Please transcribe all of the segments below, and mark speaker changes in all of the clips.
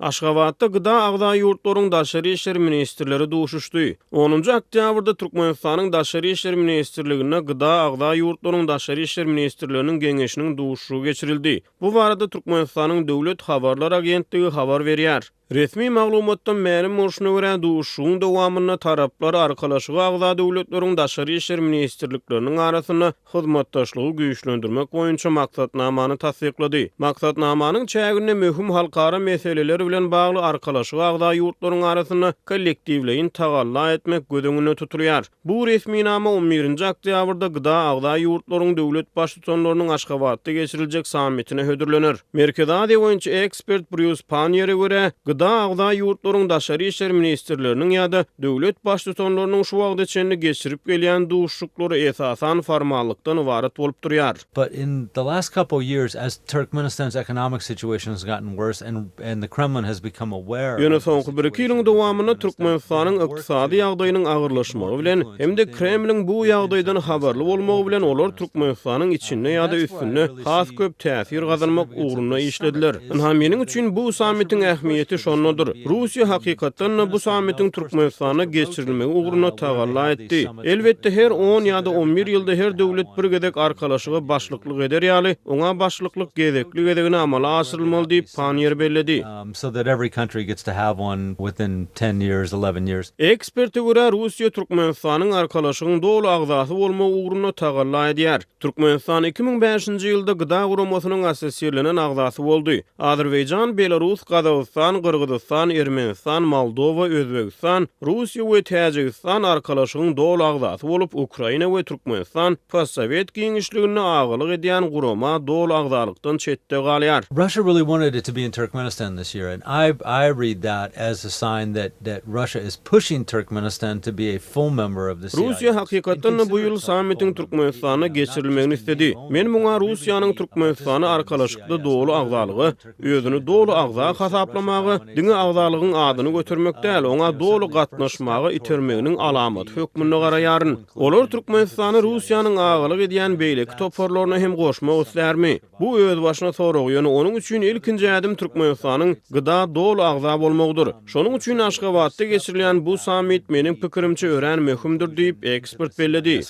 Speaker 1: Aşgabatda Gıda Agda Yurtlaryň Daşary işler ministrleri duşuşdy. 10-njy oktýabrda Türkmenistanyň Daşary işler ministrligine Gıda Agda Yurtlaryň Daşary işler ministrleriniň geňeşiniň duşuşy geçirildi. Bu barada Türkmenistanyň Döwlet Habarlar Agentligi habar berýär. Resmi maglumatdan ma'lum bolşuna görä duşuşyň dowamyna taraplar arkalaşygy agza döwletleriň daşary işler ministrlikleriniň arasyna hyzmatdaşlygy güýçlendirmek boýunça maksatnamany tasdiklady. Maksatnamanyň çägine möhüm halkara meseleler bilen bagly arkalaşygy agza ýurtlaryň arasyna kollektiwleýin tagalla etmek gödüňine tutulýar. Bu resmi nama 11-nji oktýabrda Gıda Agda Ýurtlaryň döwlet başlyklarynyň Aşgabatda geçiriljek sammitine hödürlenir. Merkezade boýunça ekspert Bruce Panier'e görä Gıda Agda Yurtlaryň Daşary işler ministrleriniň ýa-da döwlet başlyklarynyň şu wagt içinde geçirip gelýän duşuşyklary esasan formallykdan ibaret bolup durýar.
Speaker 2: But in the last couple of years, as Turkmenistan's economic situation has gotten worse and the Kremlin has become aware.
Speaker 1: Ýöne soňky bir ýylyň dowamyna Türkmenistanyň ykdysady ýagdaýynyň agyrlaşmagy bilen hem-de Kremlin bu ýagdaýdan habarly bolmagy bilen olar Türkmenistanyň içinde ýa-da üstünde has köp täsir gazanmak uğruna işlediler. Hem meniň üçin bu sammitiň ähmiýeti şondadyr. Russiýa hakykatdan bu sammitiň Türkmenistana geçirilmegi uğruna tagalla etdi. Elbetde her 10 ýa-da 11 ýylda her döwlet bir gedek arkalaşyga başlyklyk eder ýaly oňa başlyklyk gezekli gedegini amala asyrylmaly diýip Panier belledi.
Speaker 2: So that every country gets to have one within 10 years, 11 years.
Speaker 1: Eksperte görä Russiýa Türkmenistanyň arkalaşygyň dolu agzasy bolmagy uğruna tagalla edýär. Türkmenistan 2005-nji ýylda Gıda Guramasynyň assosiýerlenen agzasy boldy. Azerbaýjan, Belarus, Gazawstan, Gyrgyzstan, Ermenistan, Moldowa, Özbegistan, Russiýa we Täjikistan arkalaşygyň dolu agzasy bolup Ukraina we Türkmenistan postsovet giňişligine agylyk edýän gurama dolu agzalykdan çetde galýar.
Speaker 2: Russia really wanted it to be in Turkmenistan this year, and I read that as a sign that Russia is pushing Turkmenistan to be a full member of the CIS.
Speaker 1: Russiýa hakykatdan bu ýyl sammitiň Türkmenistana geçirilmegini istedi. Men muňa Russiýanyň Türkmenistana arkalaşykda dolu agzalygy, özüni dolu agza hasaplamagy, diňe agzalygyň adyny götürmek däl, oňa dolu gatnaşmagy itermeginiň alamaty hökmüne garaýaryn. Olar Türkmenistany Russiýanyň agylyk edýän beýleki toparlaryna hem goşmak islermi? Bu öz başyna sorag, ýöne onuň üçin ilkinji ädim Türkmenistanyň gıda dolu agza bolmagydyr. Şonuň üçin Aşgabatda geçirilýän bu sammit meniň pikirimçe ören möhümdir diýip ekspert belledi.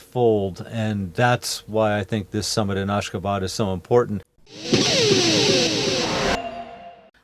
Speaker 2: And that's why I think this summit in Ashgabat is so important.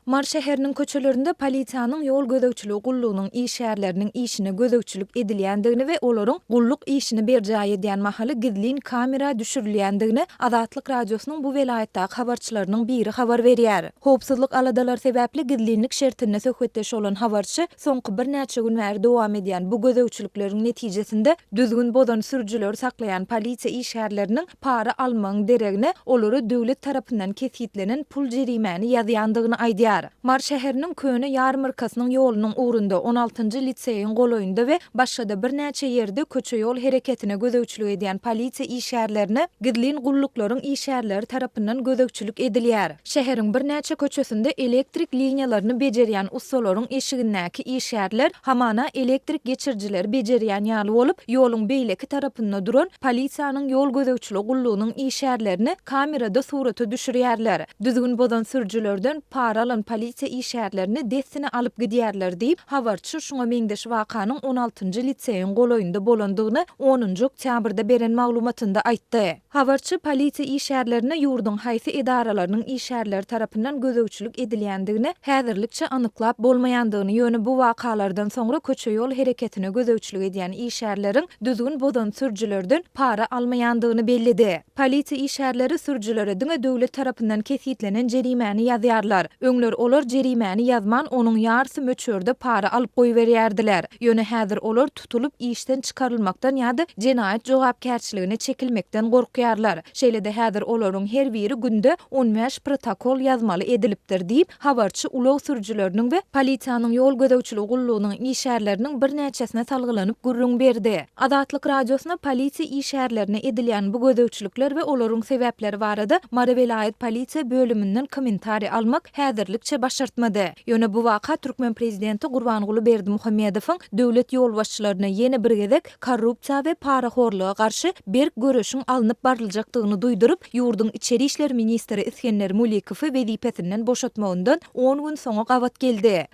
Speaker 3: Mar şäheriniň köçelerinde polisiýanyň ýol gözegçiligi gullugynyň iş şäherleriniň işine gözegçilik edilýändigini we olaryň gulluk işini berjäy edýän mahaly gizlin kamera düşürilýändigini Azatlyk radiosynyň bu welaýatdaky habarçylarynyň biri habar berýär. Howpsuzlyk aladalar sebäpli gizlinlik şertine söhbetdeş bolan habarçy soňky bir näçe gün bäri dowam edýän bu gözegçilikleriň netijesinde düzgün bodan sürüjüler saklayan polisiýa iş şäherleriniň para almagyň deregine olary döwlet tarapyndan kesitlenen pul jerimani ýazýandygyny aýdýar. Mar şäheriniň köne ýarmyrkasynyň ýolunyň ugrunda 16-njy liseýiň goloýunda we başga bir näçe ýerde köçe ýol hereketine gözegçilik edýän polisiýa iş şäherlerine gizlin gulluklaryň iş şäherleri tarapyndan gözegçilik edilýär. Şäheriň bir näçe köçesinde elektrik liniýalaryny bejerýän ustalaryň eşigindäki iş şäherler hamana elektrik geçirjileri bejerýän ýaly bolup, ýoluň beýleki tarapynda duran polisiýanyň ýol gözegçiligi gullugynyň iş şäherlerini kamerada surata düşürýärler. Düzgün bodan sürüjülerden para alan polisiýa iş şäherlerini destine alyp gidýärler diýip habarçy şuňa meňdeş wakanyň 16-njy liseýiň goloýunda bolandygyny 10-njy oktýabrda beren maglumatynda aýtdy. Habarçy polisiýa iş şäherlerine ýurdun haýsy edaralarynyň iş şäherleri tarapyndan gözegçilik edilýändigini häzirlikçe anyklap bolmaýandygyny ýöne bu wakalardan soňra köçe ýol hereketine gözegçilik edýän iş şäherleriň düzgün bodan sürüjülerden para almaýandygyny bellidi. Polisiýa iş şäherleri sürüjülere diňe döwlet tarapyndan kesitlenen jerimani ýazýarlar. Öňler olar jerimani ýazman onuň ýarysy möçörde para alyp goýberýärdiler. Ýöne häzir olar tutulup işden çykarylmakdan ýa-da jenaýat jogapkärçiligine çekilmekden gorkýarlar. Şeýle-de häzir olaryň her biri günde 15 protokol ýazmaly edilipdir diýip habarçy ulug sürüjüleriniň we polisiýanyň ýol gözegçiligi gullugynyň iş şäherleriniň bir näçesine salgylanyp gurrun berdi. Azatlyk radiosyna polisiýa iş şäherlerine edilýän bu gözegçilikler we olaryň sebäpleri barada Mara welaýat polisiýa bölümünden kommentari almak häzirlik degçe başartmady. Ýöne bu waka Türkmen prezidenti Gurbanguly Berdimuhammedowyň döwlet ýol başçylaryna ýene bir gezek korrupsiýa we paraxorluğa garşy berk görüşiň alınıp baryljakdygyny duýdurup, ýurdun içeri işler ministri Iskenler Mulikowy wezipesinden boşatmagyndan 10 gün soňra gabat geldi.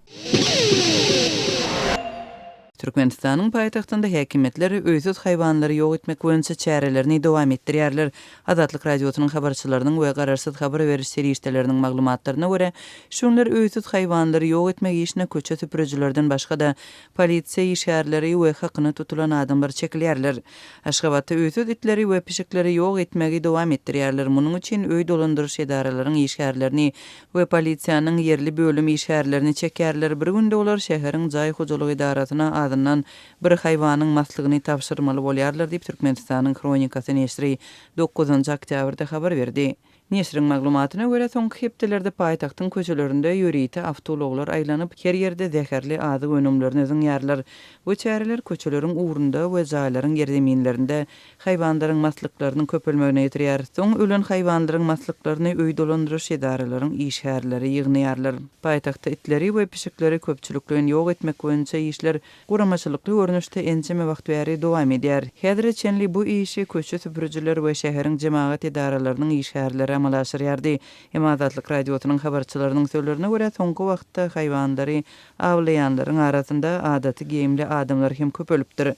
Speaker 4: Türkmenistanyň paýtagtynda häkimetler öýsüz haýwanlary ýok etmek boýunça çärelerini dowam etdirýärler. Azatlyk radiosynyň habarçylarynyň we gararsyz habar beriş serişdeleriniň maglumatlaryna görä, şunlar öýsüz haýwanlary ýok etmek işine köçe süpürüjilerden başga da polisiýa işgärleri we hakyny tutulan adamlar çekilýärler. Aşgabatda öýsüz itleri we pişikleri ýok etmegi dowam etdirýärler. Munyň üçin öý dolandyrýış edaralarynyň işgärlerini we polisiýanyň yerli bölüm işgärlerini çekýärler. Bir günde olar şäheriň jaý hojalyk idarasyna adından bir haýwanyň maslygyny tapşyrmaly bolýarlar diýip Türkmenistanyň kronikasy neşri 9-njy oktýabrda habar berdi. Neşriň maglumatyna görä soňky hepdelerde paýtagtyň köçelerinde ýürüýte awtologlar aýlanyp her ýerde zäherli azyk önümlerini öňýärler. Bu çäreler köçeleriň ugrunda we jaýlaryň ýerdeminlerinde haýwanlaryň maslyklarynyň köpelmegine ýetirýär. Soň ölen haýwanlaryň maslyklaryny öý dolandyrýış edaralaryň işgärleri ýygnaýarlar. Paýtagtda itleri we pişikleri köpçüliklerini ýok etmek boýunça işler guramaçylykly görnüşde ençeme wagt bäri dowam edýär. Häzir çenli bu işi köçe süpürüjiler we şäheriň jemaat edaralarynyň işgärleri amalaşyrýardy. Azatlyk radiosynyň habarçylarynyň sözlerine görä soňky wagtda haýwanlary awlaýanlaryň arasynda adaty geyimli adamlar hem köpelipdir.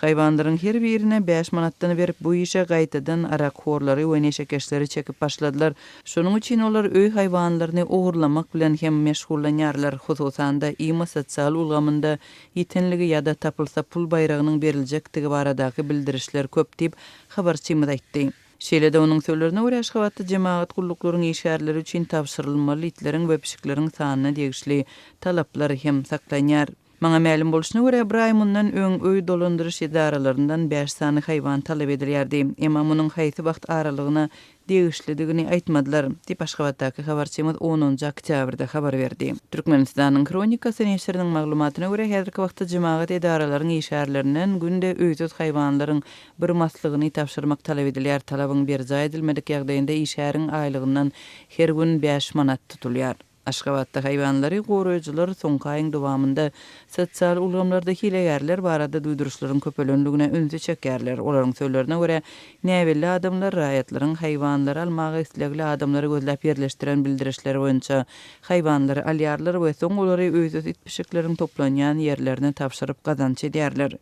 Speaker 4: Haýwanlaryň her birine 5 manatdan berip bu işe gaýtadan arakhorlary we neşekeşleri çekip başladylar. Şonuň üçin olar öý haýwanlaryny ogurlamak bilen hem meşgullanýarlar. Hususan da ýymy sosial ulgamynda ýetenligi ýa-da tapylsa pul bayragynyň beriljektigi baradaky bildirişler köp diýip habarçymyz aýtdy. Şeýle-de onuň sözlerine görä Aşgabatda jemaat gulluklarının işgärleri üçin tapşyrylmaly itleriň we pişikleriň sanyna degişli talaplar hem saklanýar. Maňa ma'lum bolşyna görä bir aý mundan öň öý dolandyrýış edaralarynyň 5 sany haýwan talap edilýärdi. Emma munyň haýsy wagt aralygyna degişlidigini aýtmadylar. Diýip Aşgabatdaky habarçymyz 10-njy oktýabrda habar berdi. Türkmenistanyň kronikasy neşriniň maglumatyna görä häzirki wagtda jemaat edaralarynyň işgärlerinden günde öýsüz haýwanlaryň bir maslygyny tapşyrmak talap edilýär. Talabyň berja edilmedik ýagdaýynda işgäriň aýlygyndan her gün 5 manat tutulýar. Aşgabatda haýwanlary goraýjylar soňky aýyň dowamında sosial ulgamlarda hileýärler barada duýduruşlaryň köpelenligine öňe çekýärler. Olaryň sözlerine görä, näwelli adamlar raýatlaryň haýwanlary almagy islegli adamlary gözläp ýerleşdiren bildirişleri boýunça haýwanlary alýarlar we soň olary öýsüz it pişikleriň toplanýan ýerlerine tapşyryp gazanç edýärler.